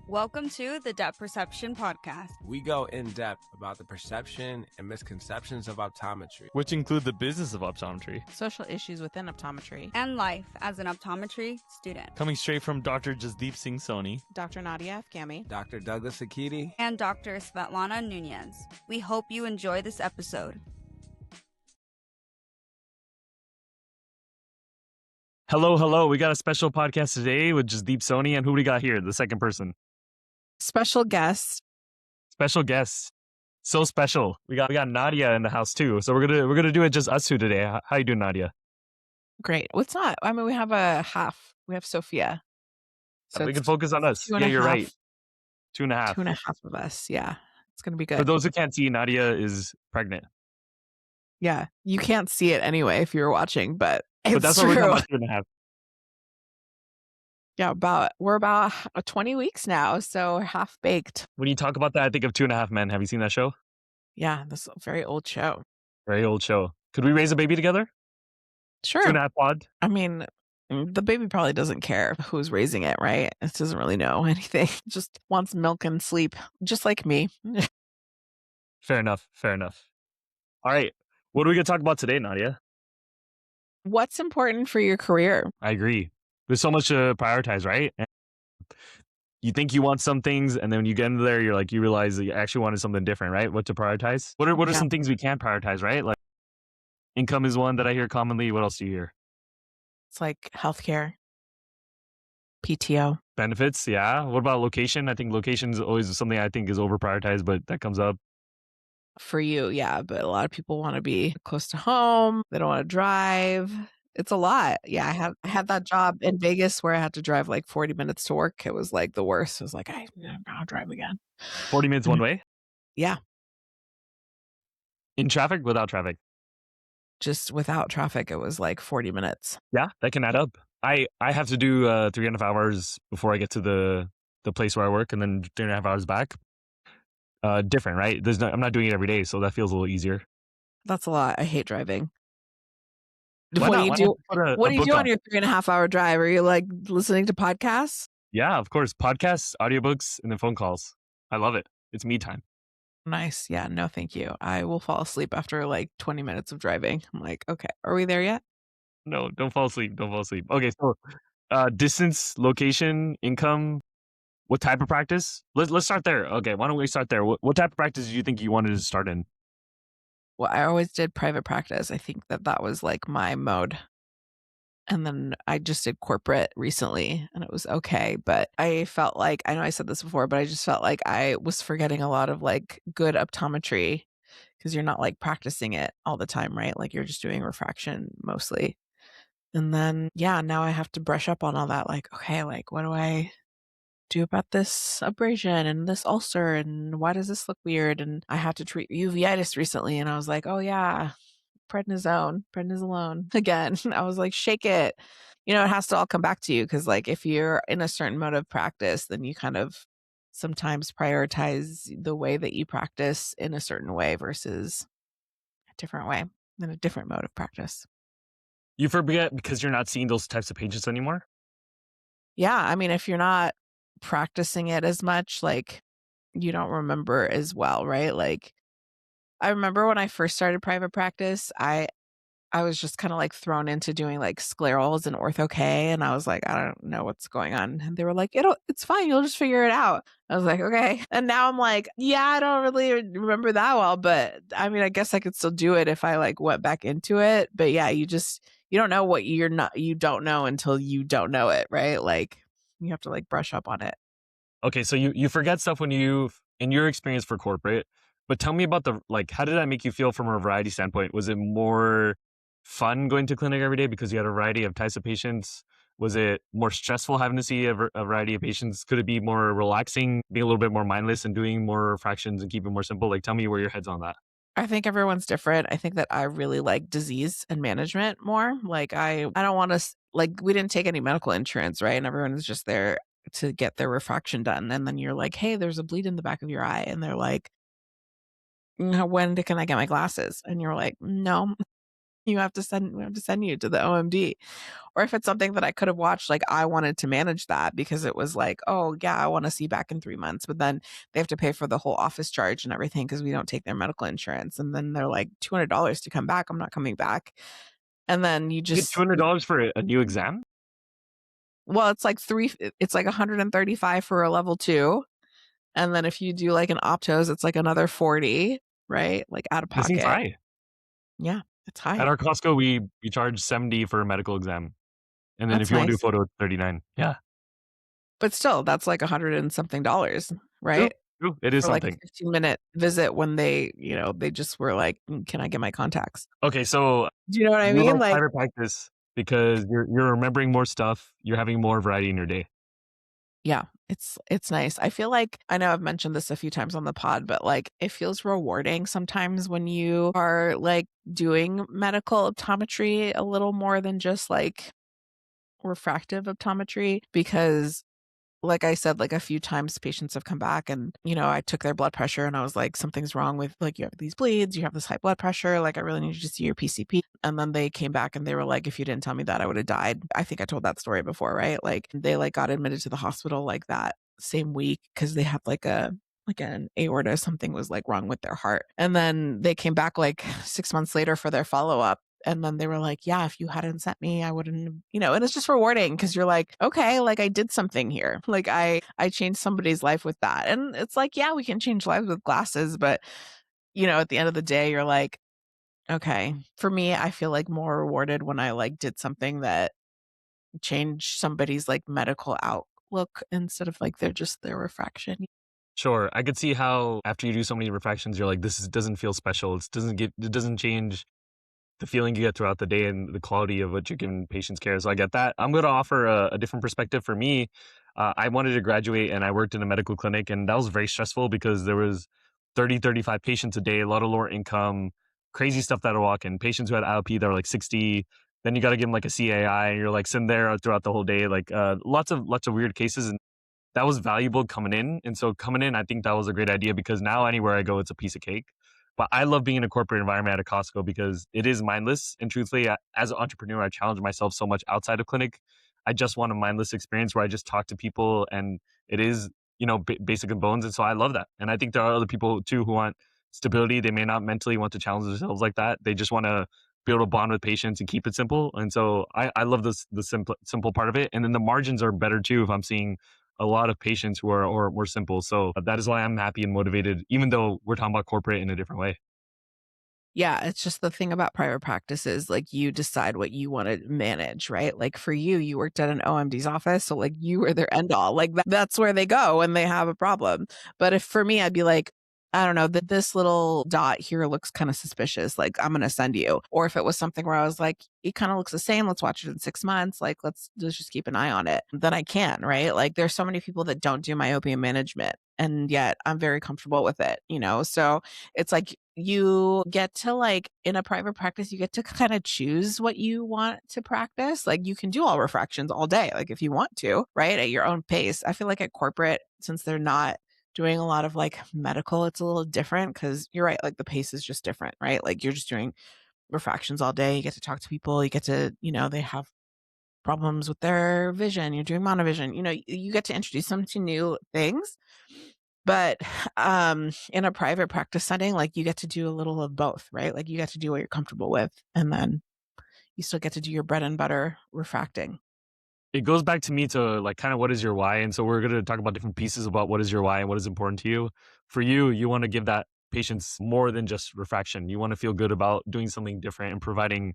Welcome to the Depth Perception Podcast. We go in depth about the perception and misconceptions of optometry, which include the business of optometry, social issues within optometry, and life as an optometry student. Coming straight from Dr. Jasdeep Singh Soni, Dr. Nadia Afghami, Dr. Douglas Akiti, and Dr. Svetlana Nunez. We hope you enjoy this episode. Hello. We got a special podcast today with Jasdeep Soni, and who do we got here? The second person. Special guest. So special. We got Nadia in the house too. So we're gonna do it just us two today. How you doing, Nadia? Great. What's not? I mean, we have a half. We have Sophia. So we can focus on us. Yeah, you're right. 2.5. 2.5 of us. Yeah. It's gonna be good. For those who can't see, Nadia is pregnant. Yeah. You can't see it anyway if you're watching, but that's true. what we're talking about 2.5. Yeah, we're about 20 weeks now, so half baked. When you talk about that, I think of 2.5 Men. Have you seen that show? Yeah, this is a very old show. Very old show. Could we raise a baby together? Sure. 2.5 pod? I mean, the baby probably doesn't care who's raising it, right? It doesn't really know anything. Just wants milk and sleep, just like me. Fair enough. All right. What are we going to talk about today, Nadia? What's important for your career? I agree. There's so much to prioritize, right? And you think you want some things, and then when you get into there, you realize that you actually wanted something different, right? What to prioritize? What are some things we can prioritize, right? Like income is one that I hear commonly. What else do you hear? It's like healthcare, PTO. Benefits, yeah. What about location? I think location is always something I think is over prioritized, but that comes up. For you, yeah. But a lot of people want to be close to home. They don't want to drive. It's a lot. Yeah, I had that job in Vegas where I had to drive like 40 minutes to work. It was like the worst. I was like, I'm gonna drive again. 40 minutes one way? Yeah. In traffic, without traffic? Just without traffic, it was like 40 minutes. Yeah, that can add up. I have to do 3.5 hours before I get to the place where I work, and then 3.5 hours back. Different, right? I'm not doing it every day, so that feels a little easier. That's a lot. I hate driving. What do you do? What do you do on your 3.5 hour drive? Are you like listening to podcasts? Yeah, of course. Podcasts, audiobooks, and then phone calls. I love it. It's me time. Nice. Yeah, no, thank you. I will fall asleep after like 20 minutes of driving. I'm like, okay, are we there yet? No, don't fall asleep. Okay, so distance, location, income, what type of practice? Let's start there. Okay, why don't we start there? What type of practice do you think you wanted to start in? Well, I always did private practice. I think that was like my mode. And then I just did corporate recently and it was okay. But I felt like, I know I said this before, but I just felt like I was forgetting a lot of like good optometry because you're not like practicing it all the time, right? Like you're just doing refraction mostly. And then, yeah, now I have to brush up on all that. Like, okay, like what do I do about this abrasion and this ulcer and why does this look weird? And I had to treat uveitis recently and I was like, oh yeah, prednisolone again. I was like, shake it. It has to all come back to you because like if you're in a certain mode of practice, then you kind of sometimes prioritize the way that you practice in a certain way versus a different way in a different mode of practice. You forget because you're not seeing those types of patients anymore? Yeah. I mean, if you're not practicing it as much, like you don't remember as well, right? Like I remember when I first started private practice, I was just kind of like thrown into doing like sclerals and ortho-K, and I was like, I don't know what's going on. And they were like, it's fine, you'll just figure it out. I was like, okay. And now I'm like, yeah, I don't really remember that well, but I mean, I guess I could still do it if I like went back into it. But yeah, you don't know what you don't know until you don't know it, right? Like you have to like brush up on it. Okay, so you forget stuff when in your experience for corporate, but tell me about how did that make you feel from a variety standpoint? Was it more fun going to clinic every day because you had a variety of types of patients? Was it more stressful having to see a variety of patients? Could it be more relaxing, being a little bit more mindless and doing more fractions and keeping it more simple? Like, tell me where your head's on that. I think everyone's different. I think that I really like disease and management more. Like I don't want to, like we didn't take any medical insurance, right? And everyone is just there to get their refraction done. And then you're like, hey, there's a bleed in the back of your eye. And they're like, when can I get my glasses? And you're like, no. we have to send you to the OMD. Or if it's something that I could have watched, like I wanted to manage that because it was like, oh yeah, I want to see back in 3 months, but then they have to pay for the whole office charge and everything because we don't take their medical insurance. And then they're like $200 to come back. I'm not coming back. And then you You get just, $200 for a new exam? well, it's like 135 for a level 2. And then if you do like an optos, it's like another 40, right? Like out of That seems pocket. high. Yeah, it's At high. our Costco, we charge 70 for a medical exam, and then if That's you wanna do a nice. photo, it's 39. Yeah. But still, that's like 100 and something dollars, True, right? true. It is For like a something. 15-minute visit when they just were like, Can I get my contacts?" Okay, so Do you know what I you mean? like Like, private practice because you're remembering more stuff, you're having more variety in your day. yeah, it's nice. I feel like I know I've mentioned this a few times on the pod, but like it feels rewarding sometimes when you are like doing medical optometry a little more than just like refractive optometry because like I said, like a few times patients have come back and, I took their blood pressure and I was like, something's wrong with like, you have these bleeds, you have this high blood pressure. Like, I really need you to see your PCP. And then they came back and they were like, if you didn't tell me that, I would have died. I think I told that story before, right? Like they like got admitted to the hospital like that same week because they had like an aorta or something was like wrong with their heart. And then they came back like 6 months later for their follow up. And then they were like, yeah, if you hadn't sent me, I wouldn't, and it's just rewarding because you're like, okay, like I did something here. Like I changed somebody's life with that. And it's like, yeah, we can change lives with glasses, but at the end of the day, you're like, okay, for me, I feel like more rewarded when I like did something that changed somebody's like medical outlook instead of like they're just their refraction. Sure, I could see how after you do so many refractions, you're like, doesn't feel special. It doesn't change the feeling you get throughout the day and the quality of what you're giving patients care. So I get that. I'm going to offer a different perspective for me. I wanted to graduate and I worked in a medical clinic, and that was very stressful because there was 30, 35 patients a day, a lot of lower income, crazy stuff that would walk in. Patients who had IOP that were like 60. Then you got to give them like a CAI, and you're like sitting there throughout the whole day, like lots of weird cases. And that was valuable coming in. And so coming in, I think that was a great idea because now anywhere I go, it's a piece of cake. But I love being in a corporate environment at a Costco because it is mindless. And truthfully, as an entrepreneur, I challenge myself so much outside of clinic. I just want a mindless experience where I just talk to people and it is, basic and bones. And so I love that. And I think there are other people too who want stability. They may not mentally want to challenge themselves like that. They just want to be able to bond with patients and keep it simple. And so I love the simple part of it. And then the margins are better too if I'm seeing a lot of patients who are or more simple. So that is why I'm happy and motivated, even though we're talking about corporate in a different way. Yeah, it's just the thing about private practice is like you decide what you want to manage, right? Like for you, you worked at an OMD's office, so like you were their end all. Like that's where they go when they have a problem. But if for me, I'd be like, I don't know, that this little dot here looks kind of suspicious. Like I'm gonna send you. Or if it was something where I was like, it kind of looks the same. Let's watch it in 6 months. Like let's just keep an eye on it. Then I can, right? Like there's so many people that don't do myopia management, and yet I'm very comfortable with it. So it's like you get to like in a private practice, you get to kind of choose what you want to practice. Like you can do all refractions all day, like if you want to, right? At your own pace. I feel like at corporate, since they're not doing a lot of like medical, it's a little different because you're right, like the pace is just different, right? Like you're just doing refractions all day. You get to talk to people, you get to, they have problems with their vision, you're doing monovision, you get to introduce them to new things. But in a private practice setting, like you get to do a little of both, right? Like you get to do what you're comfortable with, and then you still get to do your bread and butter refracting. It goes back to me to like kind of what is your why. And so we're going to talk about different pieces about what is your why and what is important to you. For you, you want to give that patients more than just refraction. You want to feel good about doing something different and providing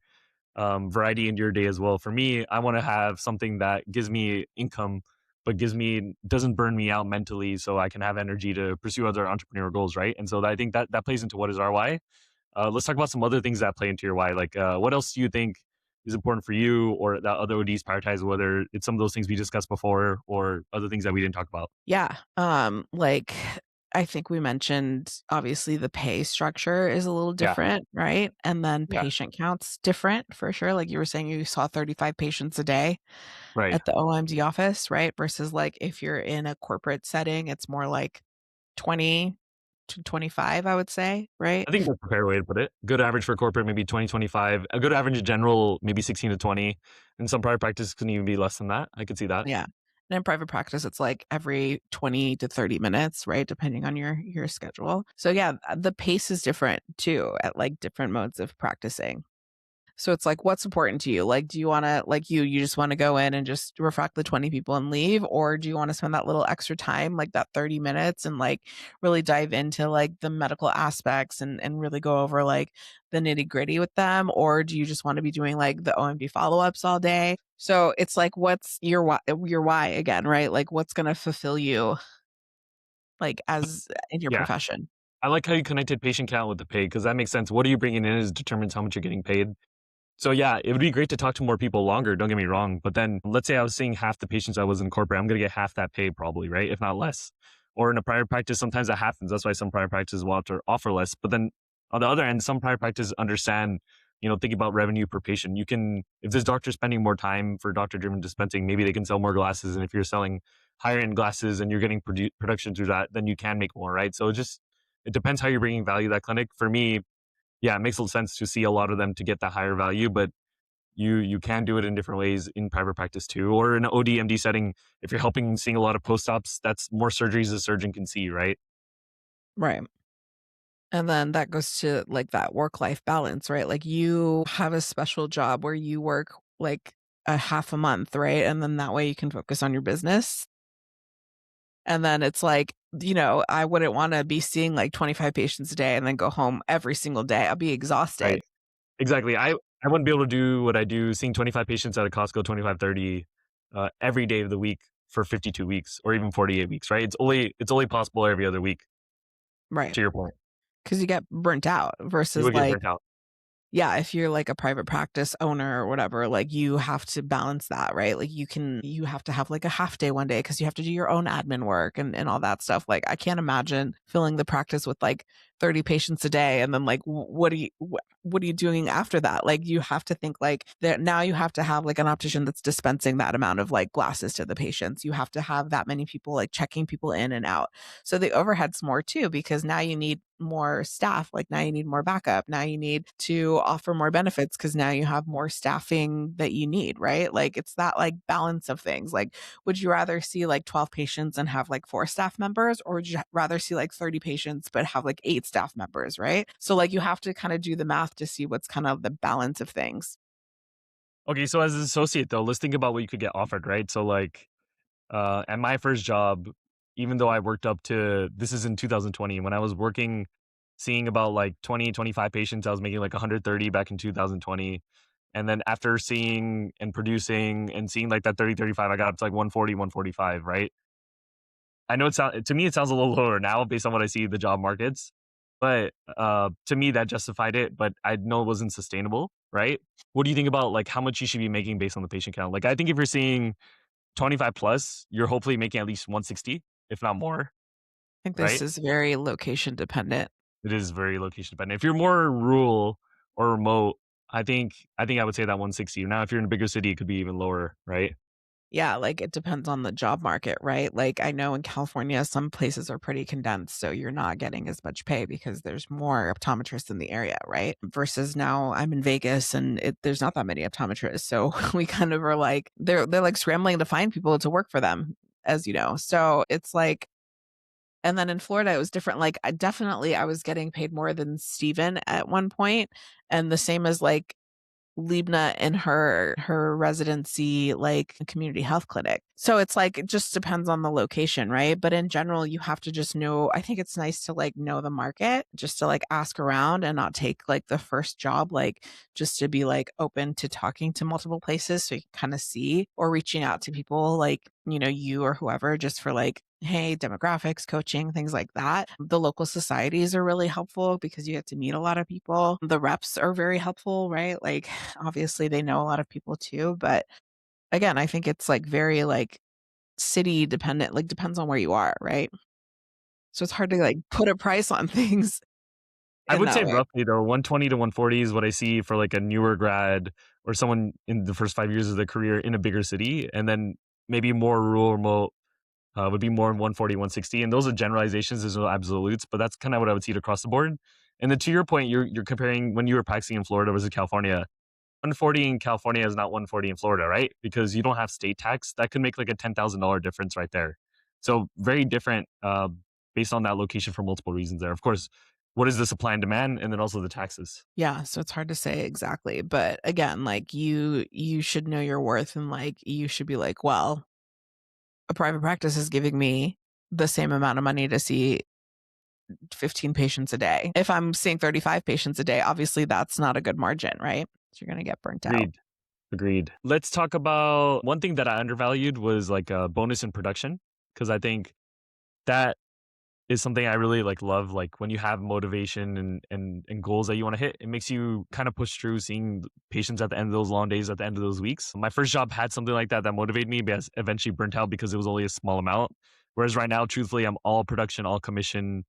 variety into your day as well. For me, I want to have something that gives me income, but doesn't burn me out mentally, so I can have energy to pursue other entrepreneurial goals, right? And so I think that plays into what is our why. Let's talk about some other things that play into your why. Like, what else do you think is important for you, or that other ODs prioritize? Whether it's some of those things we discussed before, or other things that we didn't talk about. Yeah. Like I think we mentioned obviously the pay structure is a little Yeah, different, right? And then yeah, patient counts different for sure. Like you were saying, you saw 35 patients a day right. at the OMD office, right? Versus like if you're in a corporate setting, it's more like 20 to 25, I would say, right? I think that's a fair way to put it. Good average for corporate, maybe 20, 25. A good average in general, maybe 16 to 20. And some private practice can even be less than that. I could see that. Yeah. And in private practice, it's like every 20 to 30 minutes, right? Depending on your schedule. So yeah, the pace is different too at like different modes of practicing. So it's like, what's important to you? Like, do you want to, like you just want to go in and just refract the 20 people and leave? Or do you want to spend that little extra time, like that 30 minutes and like really dive into like the medical aspects and really go over like the nitty gritty with them? Or do you just want to be doing like the OMD follow-ups all day? So it's like, what's your why again, right? Like what's going to fulfill you like as in your Yeah. profession? I like how you connected patient count with the pay because that makes sense. What are you bringing in is determines how much you're getting paid. So yeah, it would be great to talk to more people longer. Don't get me wrong. But then let's say I was seeing half the patients I was in corporate, I'm going to get half that pay probably, right? If not less. Or in a private practice, sometimes that happens. That's why some private practices will offer less. But then on the other end, some private practices understand, thinking about revenue per patient. You can, if this doctor's spending more time for doctor-driven dispensing, maybe they can sell more glasses. And if you're selling higher end glasses and you're getting production through that, then you can make more, right? So it depends how you're bringing value to that clinic. For me, yeah, it makes a little sense to see a lot of them to get that higher value, but you can do it in different ways in private practice too, or in an OD/MD setting. If you're helping seeing a lot of post-ops, that's more surgeries a surgeon can see, right? Right. And then that goes to like that work-life balance, right? Like you have a special job where you work like a half a month, right? And then that way you can focus on your business. And then it's like, I wouldn't want to be seeing like 25 patients a day and then go home every single day. I'll be exhausted. Right. Exactly. I wouldn't be able to do what I do, seeing 25 patients at a Costco, 25, 30 every day of the week for 52 weeks or even 48 weeks, right? It's only possible every other week, Right. to your point. Because you get burnt out You versus would get like, burnt out. yeah, if you're like a private practice owner or whatever, like you have to balance that, right? Like you have to have like a half day one day because you have to do your own admin work and all that stuff. Like I can't imagine filling the practice with like 30 patients a day and then like what are you doing after that? Like you have to think like that now you have to have like an optician that's dispensing that amount of like glasses to the patients. You have to have that many people like checking people in and out. So the overhead's more too because now you need more staff. Like now you need more backup. Now you need to offer more benefits because now you have more staffing that you need, right? Like it's that like balance of things. Like, would you rather see like 12 patients and have like 4 staff members, or would you rather see like 30 patients but have like 8 staff members, right? So like you have to kind of do the math to see what's kind of the balance of things. Okay, so as an associate though, let's think about what you could get offered, right? So like at my first job, even though I worked up to, this is in 2020, when I was working, seeing about like 20, 25 patients, I was making like 130 back in 2020. And then after seeing and producing and seeing like that 30, 35, I got up to like 140, 145, right? I know to me, it sounds a little lower now based on what I see the job markets, but to me that justified it, but I know it wasn't sustainable, right? What do you think about like how much you should be making based on the patient count? Like I think if you're seeing 25 plus, you're hopefully making at least 160, if not more, I think this right? is very location dependent. It is very location dependent. If you're more rural or remote, I think I would say that 160. Now, if you're in a bigger city, it could be even lower, right? Yeah, like it depends on the job market, right? Like I know in California, some places are pretty condensed, so you're not getting as much pay because there's more optometrists in the area, right? Versus now I'm in Vegas and there's not that many optometrists, so we kind of are like they're like scrambling to find people to work for them, as you know. So it's like, and then in Florida it was different. Like I was getting paid more than Steven at one point, and the same as like Libna in her residency, like community health clinic. So it's like it just depends on the location, right? But in general, you have to just know. I think it's nice to like know the market, just to like ask around and not take like the first job, like just to be like open to talking to multiple places so you can kind of see, or reaching out to people like, you or whoever, just for like, hey, demographics, coaching, things like that. The local societies are really helpful because you get to meet a lot of people. The reps are very helpful, right? Like obviously they know a lot of people too, but again, I think it's like very like city dependent, like depends on where you are, right? So it's hard to like put a price on things I in would say that way. roughly though, 120 to 140 is what I see for like a newer grad or someone in the first 5 years of their career in a bigger city, and then maybe more rural, remote, would be more in 140, 160. And those are generalizations, there's no absolutes, but that's kind of what I would see across the board. And then to your point, you're comparing when you were practicing in Florida versus California. 140 in California is not 140 in Florida, right? Because you don't have state tax. That could make like a $10,000 difference right there. So very different based on that location for multiple reasons there. Of course, what is the supply and demand, and then also the taxes. Yeah, so it's hard to say exactly, but again, like you should know your worth, and like you should be like, well, a private practice is giving me the same amount of money to see 15 patients a day. If I'm seeing 35 patients a day, obviously that's not a good margin, right? So you're going to get burnt out. Agreed. Let's talk about one thing that I undervalued was like a bonus in production, because I think that is something I really like love. Like when you have motivation and goals that you want to hit, it makes you kind of push through seeing patients at the end of those long days, at the end of those weeks. My first job had something like that motivated me, but I eventually burnt out because it was only a small amount. Whereas right now, truthfully, I'm all production, all commission,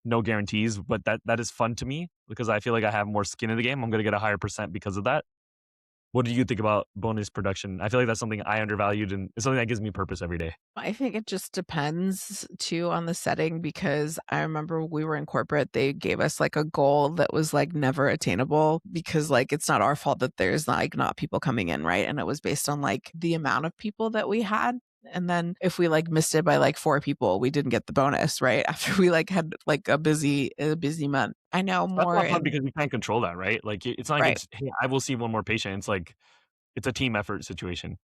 no guarantees, but that is fun to me because I feel like I have more skin in the game. I'm going to get a higher percent because of that. What do you think about bonus production? I feel like that's something I undervalued, and it's something that gives me purpose every day. I think it just depends too on the setting, because I remember we were in corporate, they gave us like a goal that was like never attainable, because like it's not our fault that there's like not people coming in, right? And it was based on like the amount of people that we had. And then if we like missed it by like 4 people, we didn't get the bonus, right? After we like had like a busy month. I know That's more not fun in because you can't control that, right? Like it's not like right. it's, hey, I will see one more patient. It's like it's a team effort situation.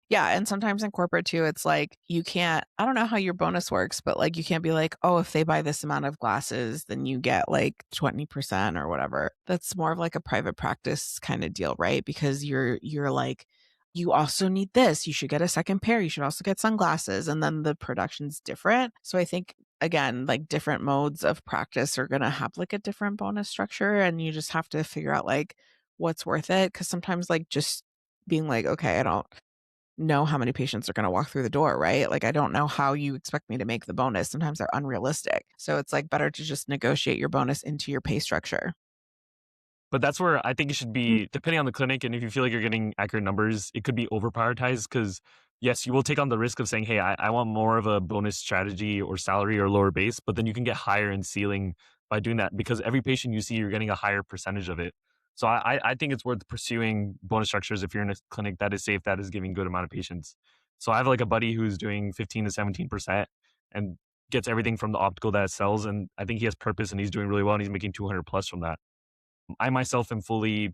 Yeah, and sometimes in corporate too, it's like you can't, I don't know how your bonus works, but like you can't be like, oh, if they buy this amount of glasses, then you get like 20% or whatever. That's more of like a private practice kind of deal, right? Because you're like, you also need this. You should get a second pair. You should also get sunglasses. And then the production's different. So I think again, like different modes of practice are gonna have like a different bonus structure. And you just have to figure out like what's worth it. Cause sometimes like just being like, okay, I don't know how many patients are going to walk through the door, right? Like, I don't know how you expect me to make the bonus. Sometimes they're unrealistic. So it's like better to just negotiate your bonus into your pay structure. But that's where I think it should be, depending on the clinic. And if you feel like you're getting accurate numbers, it could be over prioritized because, yes, you will take on the risk of saying, hey, I want more of a bonus strategy or salary or lower base, but then you can get higher in ceiling by doing that because every patient you see, you're getting a higher percentage of it. So I think it's worth pursuing bonus structures if you're in a clinic that is safe, that is giving good amount of patients. So I have like a buddy who's doing 15 to 17% and gets everything from the optical that it sells. And I think he has purpose and he's doing really well and he's making 200 plus from that. I myself am fully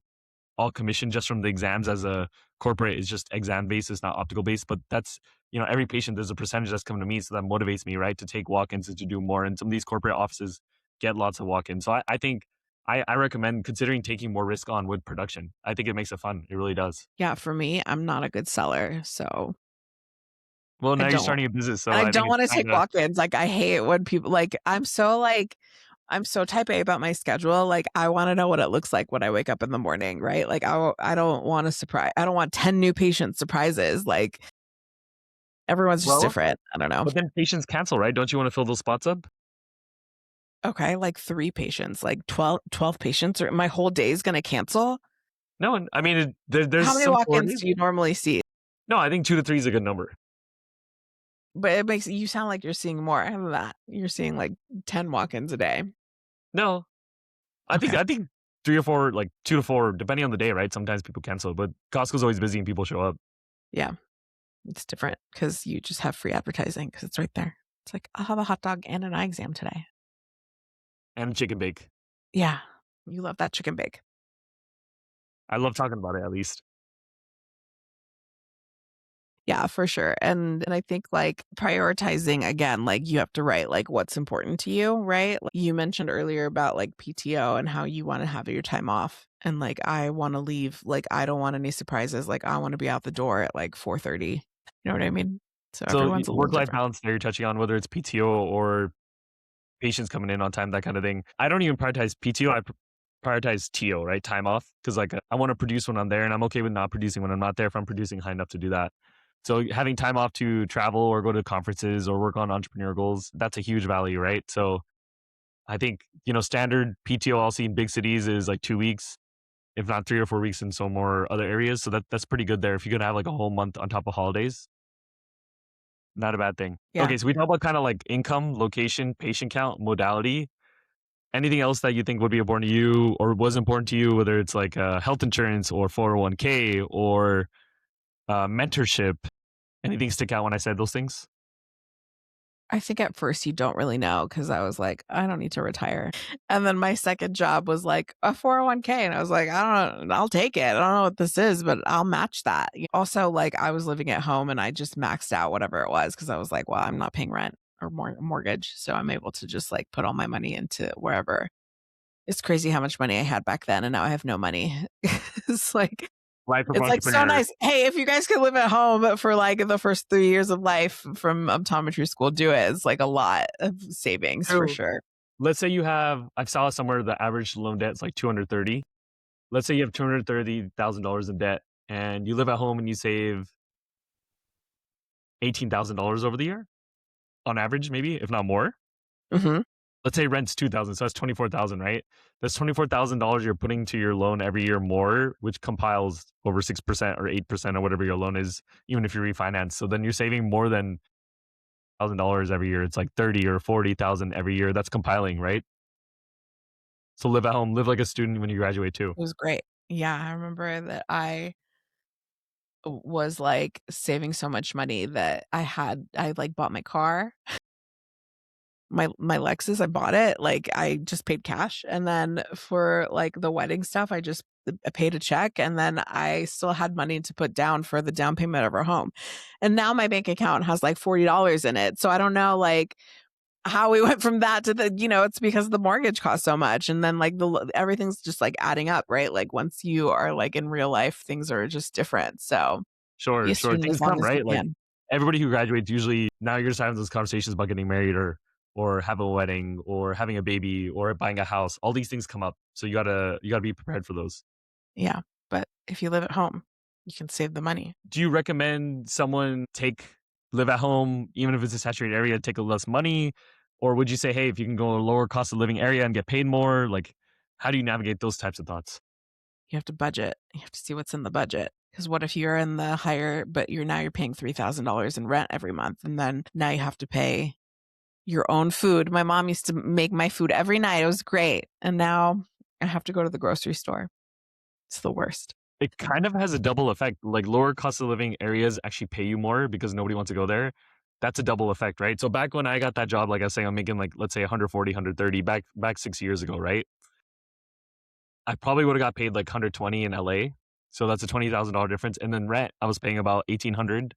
all commission just from the exams as a corporate. It's just exam based, it's not optical based. But that's, every patient, there's a percentage that's coming to me. So that motivates me, right, to take walk-ins and to do more. And some of these corporate offices get lots of walk-ins. So I think I recommend considering taking more risk on with production. I think it makes it fun. It really does. Yeah, for me, I'm not a good seller. So Well, I now you're don't, starting a business. So and I I don't think want to it's take kind of, walk-ins. Like I hate when people I'm so type A about my schedule. Like I want to know what it looks like when I wake up in the morning, right? Like I don't want to surprise. I don't want 10 new patient surprises. Like everyone's just well, different. I don't know. but then patients cancel, right? Don't you want to fill those spots up? Okay, like 3 patients, like 12 patients, or my whole day is going to cancel. No, I mean, there's How many some walk-ins coordinates. do you normally see? No, I think 2 to 3 is a good number. But it makes you sound like you're seeing more than that. You're seeing like 10 walk-ins a day. No, Okay. I think 3 or 4, like 2 to 4, depending on the day, right? Sometimes people cancel, but Costco's always busy and people show up. Yeah, it's different because you just have free advertising because it's right there. It's like, I'll have a hot dog and an eye exam today. And chicken bake. Yeah, you love that chicken bake. I love talking about it at least. Yeah, for sure. And I think like prioritizing again, like you have to write like what's important to you, right? Like, you mentioned earlier about like PTO and how you want to have your time off. And like I want to leave, like I don't want any surprises. Like I want to be out the door at like 4:30. You know what I mean? So So everyone's a little work-life different. balance that you're touching on, whether it's PTO or patients coming in on time, that kind of thing. I don't even prioritize PTO. Prioritize TO, right? Time off. Because like I want to produce when I'm there and I'm okay with not producing when I'm not there if I'm producing high enough to do that. So having time off to travel or go to conferences or work on entrepreneur goals, that's a huge value, right? So I think, standard PTO I'll see in big cities is like 2 weeks, if not 3 or 4 weeks in some more other areas. So that's pretty good there. If you could have like a whole month on top of holidays. Not a bad thing. Yeah. Okay, so we talk about kind of like income, location, patient count, modality. Anything else that you think would be important to you or was important to you, whether it's like health insurance or 401k or mentorship? Anything stick out when I said those things? I think at first you don't really know because I was like, I don't need to retire. And then my second job was like a 401k. And I was like, I don't know, I'll take it. I don't know what this is, but I'll match that. Also, like I was living at home and I just maxed out whatever it was because I was like, well, I'm not paying rent or mortgage. So I'm able to just like put all my money into wherever. It's crazy how much money I had back then. And now I have no money. It's like, Life of it's like so entrepreneur. nice. Hey, if you guys could live at home for like the first 3 years of life from optometry school, do it. It's like a lot of savings for So sure. let's say you have, I saw somewhere the average loan debt is like 230. Let's say you have $230,000 in debt and you live at home and you save $18,000 over the year on average, maybe, if not more. Hmm. Let's say rent's 2,000, so that's 24,000, right? That's $24,000 you're putting to your loan every year more, which compiles over 6% or 8% or whatever your loan is, even if you refinance. So then you're saving more than $1,000 every year. It's like 30 or 40,000 every year. That's compiling, right? So live at home, live like a student when you graduate too. It was great. Yeah, I remember that I was like saving so much money that I like bought my car. My Lexus, I bought it. Like I just paid cash. And then for like the wedding stuff, I paid a check and then I still had money to put down for the down payment of our home. And now my bank account has like $40 in it. So I don't know like how we went from that to it's because the mortgage cost so much. And then like everything's just like adding up, right? Like once you are like in real life, things are just different. So be Sure, a sure. student Things as long come, as you right? Like can. everybody who graduates usually now you're just having those conversations about getting married or having a wedding or having a baby or buying a house. All these things come up. So you gotta be prepared for those. Yeah. But if you live at home, you can save the money. Do you recommend someone live at home, even if it's a saturated area, take a less money? Or would you say, hey, if you can go to a lower cost of living area and get paid more, like how do you navigate those types of thoughts? You have to budget. You have to see what's in the budget. Because what if you're in the higher, but you're paying $3,000 in rent every month, and then now you have to pay your own food. My mom used to make my food every night. It was great, and now I have to go to the grocery store. It's the worst. It kind of has a double effect. Like lower cost of living areas actually pay you more because nobody wants to go there. That's a double effect, right? So back when I got that job, like I was saying, I'm making like, let's say 140, 130 back 6 years ago, right? I probably would have got paid like 120 in LA. So that's a $20,000 difference. And then rent, I was paying about 1,800.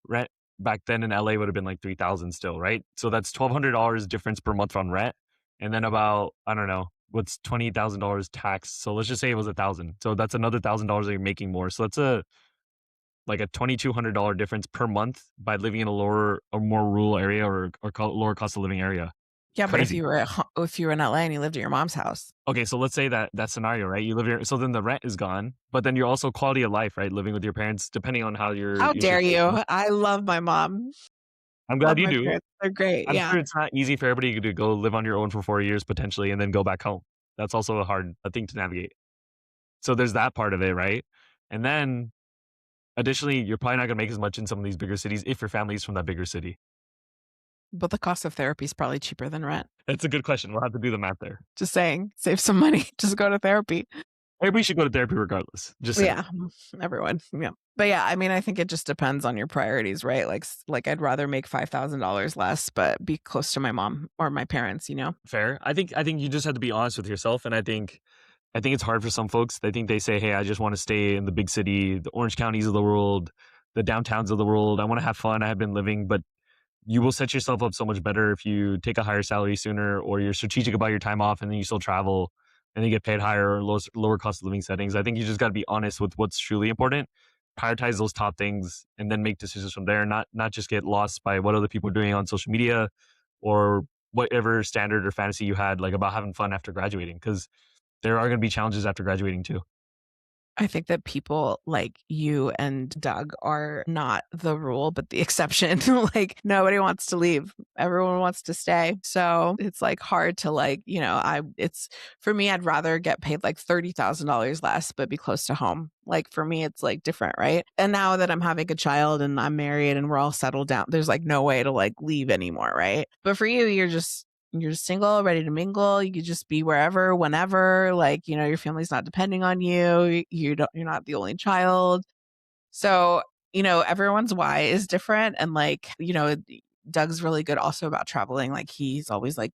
Rent back then in LA would have been like 3,000 still, right? So that's $1,200 difference per month on rent. And then about, I don't know, what's $20,000 tax. So let's just say it was 1,000. So that's another $1,000 that you're making more. So that's like a $2,200 difference per month by living in a more rural area or lower cost of living area. Yeah, but if Crazy. if you were in LA and you lived at your mom's house, Okay, so let's say that scenario, right? You live here, so then the rent is gone, but then you're also quality of life, right? Living with your parents, depending on how how your dare situation. you? I love my mom. I'm Love glad you my do. parents. They're great. I'm Yeah. sure it's not easy for everybody to go live on your own for 4 years potentially, and then go back home. That's also a thing to navigate. So there's that part of it, right? And then additionally, you're probably not gonna make as much in some of these bigger cities if your family's from that bigger city. But the cost of therapy is probably cheaper than rent. That's a good question. We'll have to do the math there. Just saying, save some money. Just go to therapy. Everybody should go to therapy regardless. Just saying. Yeah, everyone. Yeah. But yeah, I mean, I think it just depends on your priorities, right? Like I'd rather make $5,000 less, but be close to my mom or my parents. Fair. I think you just have to be honest with yourself, and I think it's hard for some folks. They think they say, "Hey, I just want to stay in the big city, the orange counties of the world, the downtowns of the world. I want to have fun. I have been living." But you will set yourself up so much better if you take a higher salary sooner, or you're strategic about your time off, and then you still travel, and then you get paid higher or lower cost of living settings. I think you just got to be honest with what's truly important, prioritize those top things, and then make decisions from there. Not just get lost by what other people are doing on social media, or whatever standard or fantasy you had like about having fun after graduating, because there are going to be challenges after graduating too. I think that people like you and Doug are not the rule, but the exception. Like nobody wants to leave. Everyone wants to stay. So it's like hard to like, it's for me, I'd rather get paid like $30,000 less, but be close to home. Like for me, it's like different, right? And now that I'm having a child and I'm married and we're all settled down, there's like no way to like leave anymore, right? But for you, you're single, ready to mingle. You could just be wherever, whenever, like, your family's not depending on you. You're not the only child. So, everyone's why is different. And like, Doug's really good also about traveling. Like he's always like,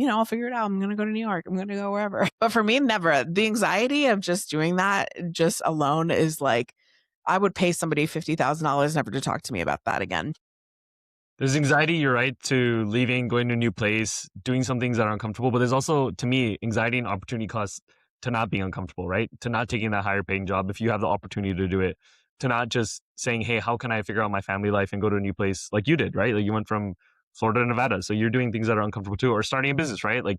I'll figure it out. I'm going to go to New York. I'm going to go wherever. But for me, never. The anxiety of just doing that just alone is like, I would pay somebody $50,000 never to talk to me about that again. There's anxiety, you're right, to leaving, going to a new place, doing some things that are uncomfortable. But there's also, to me, anxiety and opportunity costs to not being uncomfortable, right? To not taking that higher paying job if you have the opportunity to do it. To not just saying, hey, how can I figure out my family life and go to a new place like you did, right? Like you went from Florida to Nevada. So you're doing things that are uncomfortable too, or starting a business, right? Like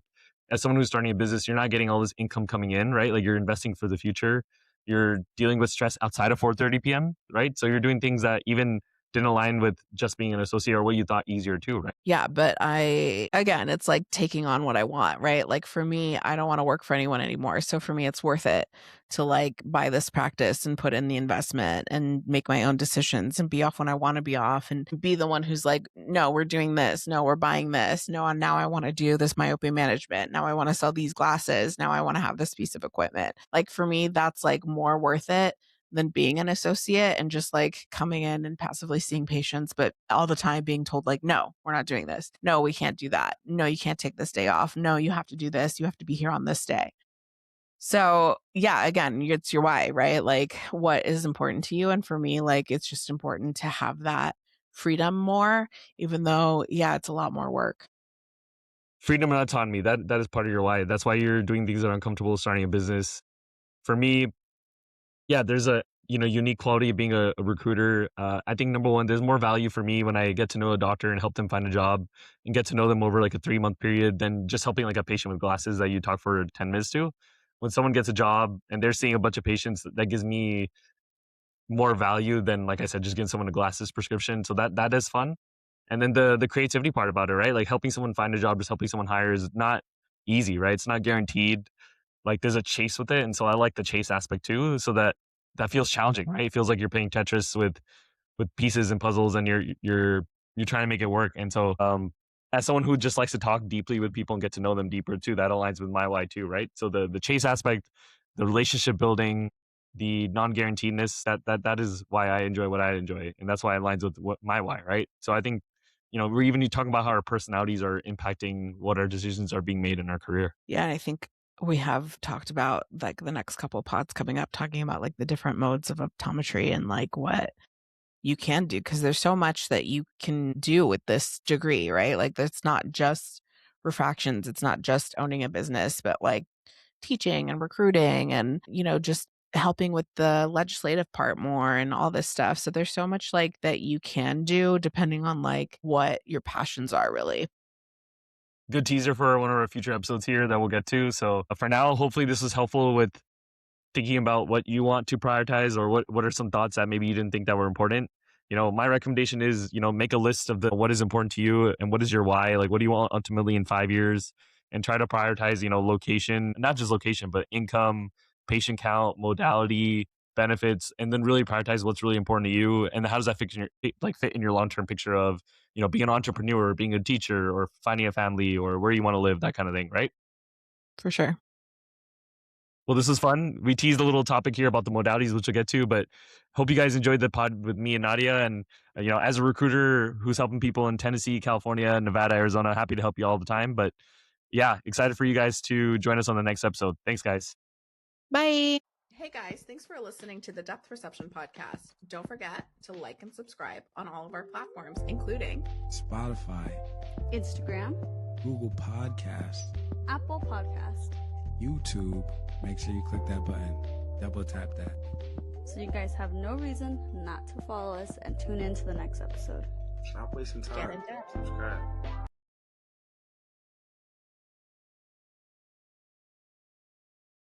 as someone who's starting a business, you're not getting all this income coming in, right? Like you're investing for the future. You're dealing with stress outside of 4:30 p.m., right? So you're doing things that even didn't align with just being an associate or what you thought easier too, right? Yeah, but again, it's like taking on what I want, right? Like for me, I don't want to work for anyone anymore. So for me, it's worth it to like buy this practice and put in the investment and make my own decisions and be off when I want to be off and be the one who's like, no, we're doing this. No, we're buying this. No, now I want to do this myopia management. Now I want to sell these glasses. Now I want to have this piece of equipment. Like for me, that's like more worth it than being an associate and just like coming in and passively seeing patients, but all the time being told like, no, we're not doing this. No, we can't do that. No, you can't take this day off. No, you have to do this. You have to be here on this day. So yeah, again, it's your why, right? Like what is important to you? And for me, like, it's just important to have that freedom more, even though, yeah, it's a lot more work. Freedom and autonomy, that is part of your why. That's why you're doing things that are uncomfortable, starting a business. For me, yeah, there's a unique quality of being a recruiter. I think number one, there's more value for me when I get to know a doctor and help them find a job and get to know them over like a 3-month period than just helping like a patient with glasses that you talk for 10 minutes to. When someone gets a job and they're seeing a bunch of patients, that gives me more value than, like I said, just getting someone a glasses prescription. So that is fun. And then the creativity part about it, right? Like helping someone find a job, just helping someone hire is not easy, right? It's not guaranteed. Like there's a chase with it, and so I like the chase aspect too. So that feels challenging, right? It feels like you're playing Tetris with pieces and puzzles, and you're trying to make it work. And so, as someone who just likes to talk deeply with people and get to know them deeper too, that aligns with my why too, right? So the chase aspect, the relationship building, the non-guaranteedness, that is why I enjoy what I enjoy, and that's why it aligns with what my why, right? So I think we're even talking about how our personalities are impacting what our decisions are being made in our career. Yeah, and I think we have talked about like the next couple of pods coming up talking about like the different modes of optometry and like what you can do because there's so much that you can do with this degree, right? Like it's not just refractions, it's not just owning a business, but like teaching and recruiting and just helping with the legislative part more and all this stuff. So there's so much like that you can do depending on like what your passions are really. Good teaser for one of our future episodes here that we'll get to. So for now, hopefully this was helpful with thinking about what you want to prioritize or what are some thoughts that maybe you didn't think that were important. My recommendation is, make a list of what is important to you and what is your why, like what do you want ultimately in 5 years, and try to prioritize, location, not just location, but income, patient count, modality, benefits, and then really prioritize what's really important to you and how does that fit in your long-term picture of, being an entrepreneur, being a teacher, or finding a family, or where you want to live, that kind of thing, right? For sure. Well, this was fun. We teased a little topic here about the modalities, which we'll get to, but hope you guys enjoyed the pod with me and Nadia. And, as a recruiter who's helping people in Tennessee, California, Nevada, Arizona, happy to help you all the time. But yeah, excited for you guys to join us on the next episode. Thanks, guys. Bye. Hey guys, thanks for listening to the Depth Perception Podcast. Don't forget to like and subscribe on all of our platforms, including Spotify, Instagram, Google Podcast, Apple Podcast. YouTube. Make sure you click that button. Double tap that. So you guys have no reason not to follow us and tune in to the next episode. Stop wasting time. Get in depth. Subscribe.